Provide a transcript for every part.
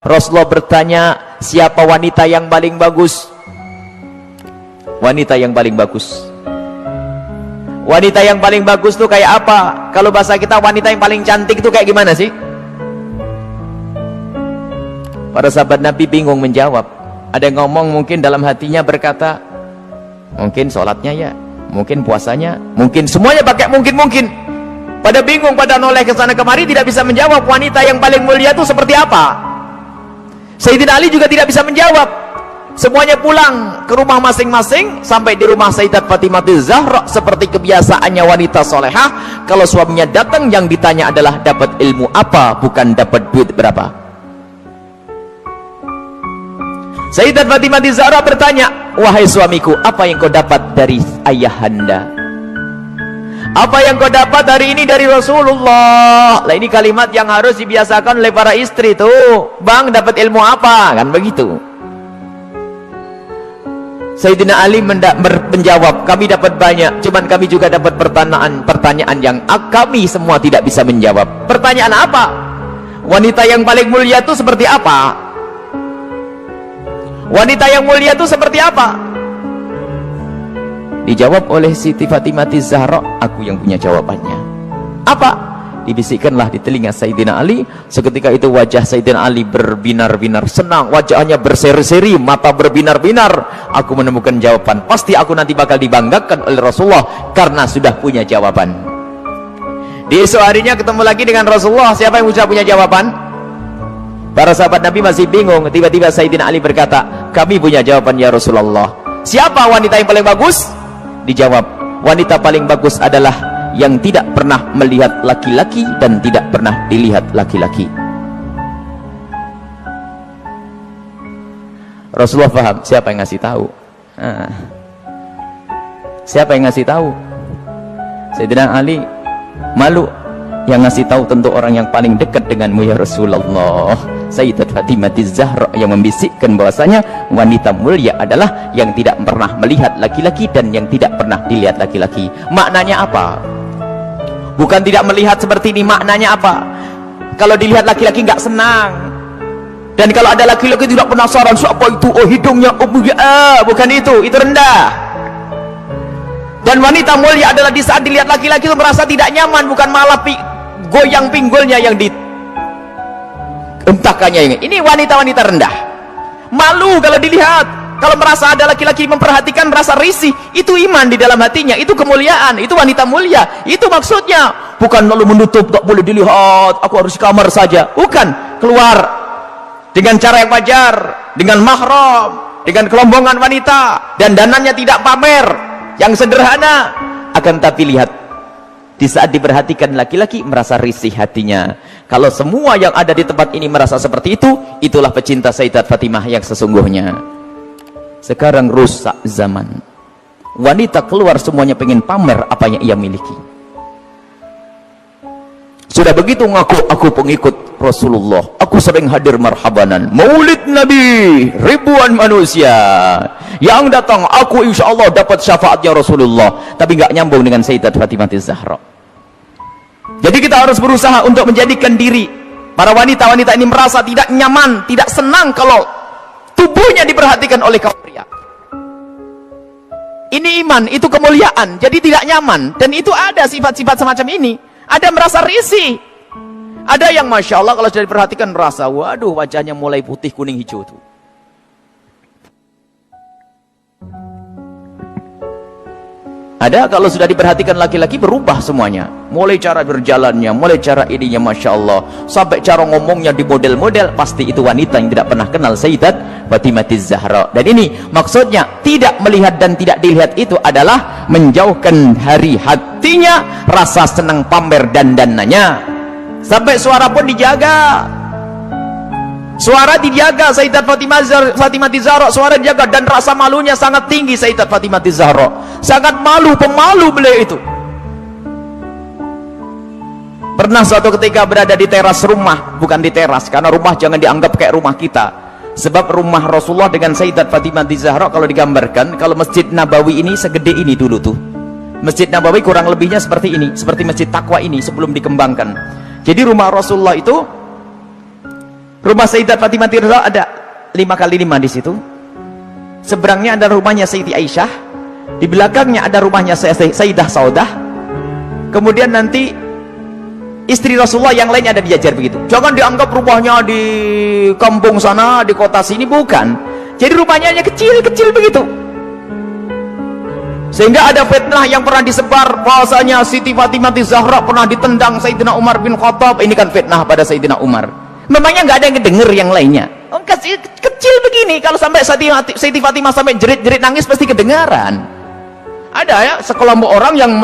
Rasulullah bertanya, siapa wanita yang paling bagus? Wanita yang paling bagus. Wanita yang paling bagus tuh kayak apa? Kalau bahasa kita, wanita yang paling cantik itu kayak gimana sih? Para sahabat Nabi bingung menjawab. Ada yang ngomong mungkin dalam hatinya berkata, mungkin sholatnya ya, mungkin puasanya, mungkin semuanya pakai mungkin. Pada bingung, pada noleh ke sana kemari, tidak bisa menjawab wanita yang paling mulia itu seperti apa. Sayyidina Ali juga tidak bisa menjawab. Semuanya pulang ke rumah masing-masing. Sampai di rumah Sayyidat Fatimah Zahra, seperti kebiasaannya wanita solehah, kalau suaminya datang yang ditanya adalah dapat ilmu apa, bukan dapat duit berapa. Sayyidat Fatimah Zahra bertanya, wahai suamiku, apa yang kau dapat dari ayahanda? Apa yang kau dapat hari ini dari Rasulullah? Lah, ini kalimat yang harus dibiasakan oleh para istri tuh. Bang, dapat ilmu apa? Kan begitu. Sayyidina Ali menjawab, kami dapat banyak, cuman kami juga dapat pertanyaan yang kami semua tidak bisa menjawab. Pertanyaan apa? Wanita yang paling mulia itu seperti apa? Wanita yang mulia itu seperti apa? Dijawab oleh Siti Fatimah Zahra, aku yang punya jawabannya. Apa? Dibisikkanlah di telinga Sayyidina Ali. Seketika itu wajah Sayyidina Ali berbinar-binar senang, wajahnya berseri-seri, mata berbinar-binar. Aku menemukan jawaban, pasti aku nanti bakal dibanggakan oleh Rasulullah karena sudah punya jawaban. Di esok harinya ketemu lagi dengan Rasulullah, siapa yang sudah punya jawaban? Para sahabat Nabi masih bingung. Tiba-tiba Sayyidina Ali berkata, kami punya jawaban ya Rasulullah. Siapa wanita yang paling bagus? Dijawab, wanita paling bagus adalah yang tidak pernah melihat laki-laki dan tidak pernah dilihat laki-laki. Rasulullah paham siapa yang ngasih tahu. Siapa yang ngasih tahu? Sayyidina Ali malu. Yang ngasih tahu tentu orang yang paling dekat denganmu ya Rasulullah, Sayyidat Fatimah Zahra, yang membisikkan bahwasanya wanita mulia adalah yang tidak pernah melihat laki-laki dan yang tidak pernah dilihat laki-laki. Maknanya apa? Bukan tidak melihat seperti ini, maknanya apa? Kalau dilihat laki-laki nggak senang, dan kalau ada laki-laki tidak penasaran siapa itu, oh hidungnya, oh bukan itu rendah. Dan wanita mulia adalah di saat dilihat laki-laki itu merasa tidak nyaman, bukan malah goyang pinggulnya yang dientahkannya. Ini wanita-wanita rendah, malu kalau dilihat. Kalau merasa ada laki-laki memperhatikan, rasa risih, itu iman di dalam hatinya, itu kemuliaan, itu wanita mulia. Itu maksudnya, bukan lalu menutup, tak boleh dilihat, aku harus di kamar saja. Bukan, keluar dengan cara yang wajar, dengan mahram, dengan kelombongan wanita, dan danannya tidak pamer, yang sederhana. Akan tapi lihat, di saat diperhatikan laki-laki merasa risih hatinya. Kalau semua yang ada di tempat ini merasa seperti itu, itulah pecinta Sayyidat Fatimah yang sesungguhnya. Sekarang rusak zaman, wanita keluar semuanya pengen pamer apa yang ia miliki. Sudah begitu ngaku, aku pengikut Rasulullah, aku sering hadir marhabanan maulid Nabi, ribuan manusia yang datang, aku insya Allah dapat syafaatnya Rasulullah. Tapi nggak nyambung dengan Sayyidat Fatimah Zahra. Jadi kita harus berusaha untuk menjadikan diri para wanita-wanita ini merasa tidak nyaman, tidak senang kalau tubuhnya diperhatikan oleh kaum pria. Ini iman, itu kemuliaan. Jadi tidak nyaman, dan itu ada sifat-sifat semacam ini. Ada merasa risih, ada yang masya Allah kalau sudah diperhatikan merasa, waduh, wajahnya mulai putih, kuning, hijau tuh. Ada kalau sudah diperhatikan laki-laki berubah semuanya, mulai cara berjalannya, mulai cara ininya masya Allah, sampai cara ngomongnya di model-model. Pasti itu wanita yang tidak pernah kenal Sayyidat Fatimah Zahra. Dan ini maksudnya, tidak melihat dan tidak dilihat itu adalah menjauhkan dari hatinya rasa senang pamer dan dananya. Sampai suara pun dijaga, suara dijaga. Sayyidat Fatimah Zahra suara dijaga, dan rasa malunya sangat tinggi. Sayyidat Fatimah Zahra sangat malu, pemalu beliau itu. Pernah suatu ketika berada di teras rumah, bukan di teras, karena rumah jangan dianggap kayak rumah kita. Sebab rumah Rasulullah dengan Sayyidat Fatimah Zahra kalau digambarkan, kalau Masjid Nabawi ini segede ini dulu tuh. Masjid Nabawi kurang lebihnya seperti ini, seperti Masjid Taqwa ini sebelum dikembangkan. Jadi rumah Rasulullah itu Rumah Sayyidat Fatimah Zahra ada 5x5 di situ. Seberangnya ada rumahnya Sayyidi Aisyah, di belakangnya ada rumahnya Sayyidah Saudah. Kemudian nanti istri Rasulullah yang lainnya ada dijajar begitu. Jangan dianggap rumahnya di kampung sana, di kota sini, bukan. Jadi rumahnya hanya kecil-kecil begitu. Sehingga ada fitnah yang pernah disebar bahwasanya Siti Fatimah Zahra pernah ditendang Sayyidina Umar bin Khattab. Ini kan fitnah pada Sayyidina Umar. Memangnya nggak ada yang denger yang lainnya. Kecil begini, kalau sampai Siti Fatimah sampai jerit-jerit nangis pasti kedengaran. Ada ya sekelompok orang yang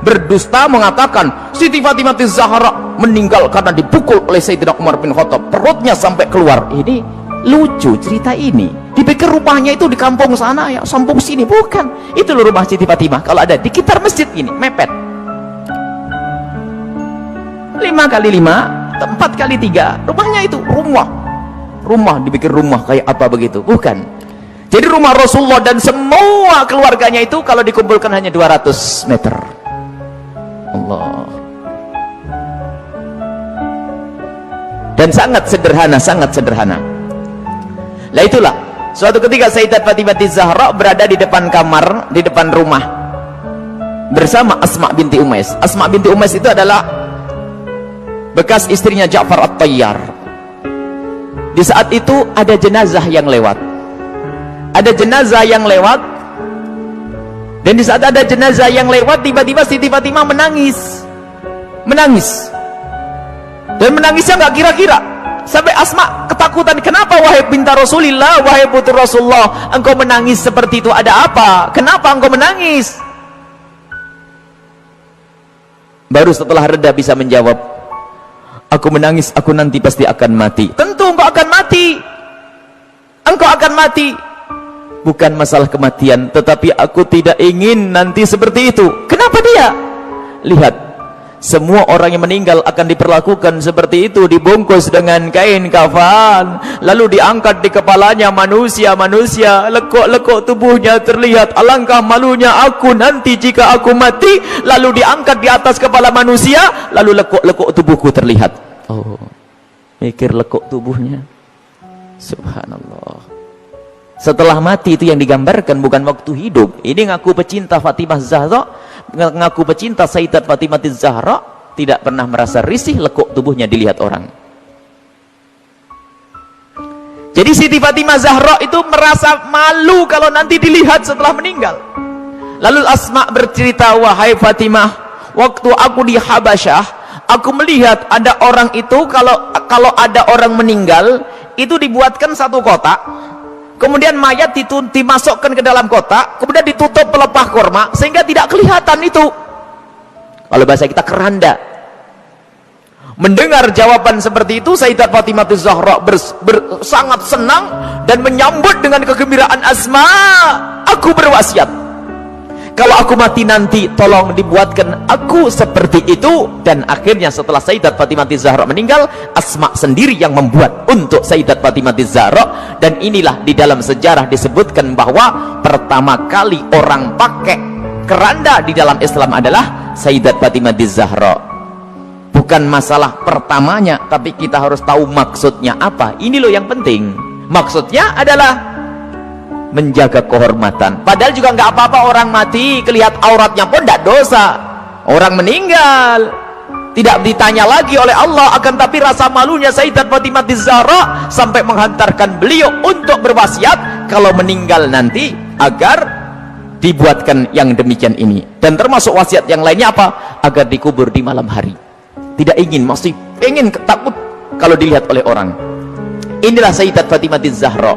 berdusta mengatakan Siti Fatimah Zahra meninggal karena dipukul oleh Sayyidina Umar bin Khattab, perutnya sampai keluar. Ini lucu cerita ini. Dipikir rumahnya itu di kampung sana ya, kampung sini, bukan. Itu loh rumah Siti Fatimah. Kalau ada di sekitar masjid ini, mepet. 5x5, 4x3, rumahnya itu rumah dipikir rumah kayak apa begitu, bukan. Jadi rumah Rasulullah dan semua keluarganya itu kalau dikumpulkan hanya 200 meter. Allah. Dan sangat sederhana. Lah itulah, suatu ketika Sayyidat Fatimah Zahra berada di depan kamar, di depan rumah bersama Asma binti Umais. Asma binti Umais itu adalah bekas istrinya Ja'far At-Tayyar. Di saat itu ada jenazah yang lewat. Dan di saat ada jenazah yang lewat, tiba-tiba Siti Fatimah menangis. Dan menangisnya nggak kira-kira. Sampai Asma ketakutan. Kenapa wahai binti Rasulillah, wahai putri Rasulullah, engkau menangis seperti itu? Ada apa? Kenapa engkau menangis? Baru setelah reda bisa menjawab, aku menangis, aku nanti pasti akan mati. Tentu engkau akan mati. Bukan masalah kematian, tetapi aku tidak ingin nanti seperti itu. Kenapa dia? Lihat, semua orang yang meninggal akan diperlakukan seperti itu, dibungkus dengan kain kafan, lalu diangkat di kepalanya manusia, lekuk-lekuk tubuhnya terlihat. Alangkah malunya aku nanti jika aku mati, lalu diangkat di atas kepala manusia, lalu lekuk-lekuk tubuhku terlihat. Oh, mikir lekuk tubuhnya. Subhanallah. Setelah mati itu yang digambarkan, bukan waktu hidup. Ini ngaku pecinta Fatimah Zahra, ngaku pecinta Sayyidat Fatimah Zahra, tidak pernah merasa risih lekuk tubuhnya dilihat orang. Jadi Siti Fatimah Zahra itu merasa malu kalau nanti dilihat setelah meninggal. Lalu Asma bercerita, wahai Fatimah, waktu aku di Habasyah, aku melihat ada orang itu, kalau ada orang meninggal itu dibuatkan satu kotak, kemudian mayat dimasukkan ke dalam kotak, kemudian ditutup pelepah korma sehingga tidak kelihatan itu. Kalau bahasa kita keranda. Mendengar jawaban seperti itu, Sayyidat Fatimah Zahra sangat senang dan menyambut dengan kegembiraan. Asma, aku berwasiat, kalau aku mati nanti tolong dibuatkan aku seperti itu. Dan akhirnya setelah Sayyidat Fatimah Zahra meninggal, Asma sendiri yang membuat untuk Sayyidat Fatimah Zahra. Dan inilah di dalam sejarah disebutkan bahwa pertama kali orang pakai keranda di dalam Islam adalah Sayyidat Fatimah Zahra. Bukan masalah pertamanya, tapi kita harus tahu maksudnya apa. Ini loh yang penting. Maksudnya adalah menjaga kehormatan. Padahal juga nggak apa-apa orang mati kelihatan auratnya pun tidak dosa. Orang meninggal tidak ditanya lagi oleh Allah. Akan tapi rasa malunya Sayyidat Fatimah Zahra sampai menghantarkan beliau untuk berwasiat kalau meninggal nanti agar dibuatkan yang demikian ini. Dan termasuk wasiat yang lainnya apa? Agar dikubur di malam hari. Tidak ingin, masih ingin, takut kalau dilihat oleh orang. Inilah Sayyidat Fatimah Zahra.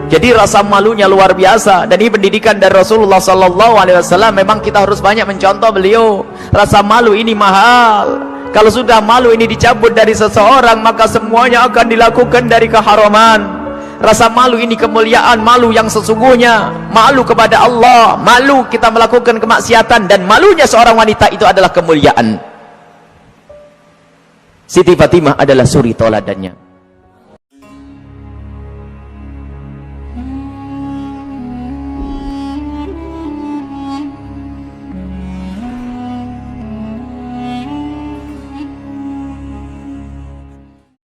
Jadi rasa malunya luar biasa. Dan ini pendidikan dari Rasulullah SAW. Memang kita harus banyak mencontoh beliau. Rasa malu ini mahal. Kalau sudah malu ini dicabut dari seseorang, maka semuanya akan dilakukan dari keharaman. Rasa malu ini kemuliaan, malu yang sesungguhnya, malu kepada Allah, malu kita melakukan kemaksiatan. Dan malunya seorang wanita itu adalah kemuliaan. Siti Fatimah adalah suri toladannya.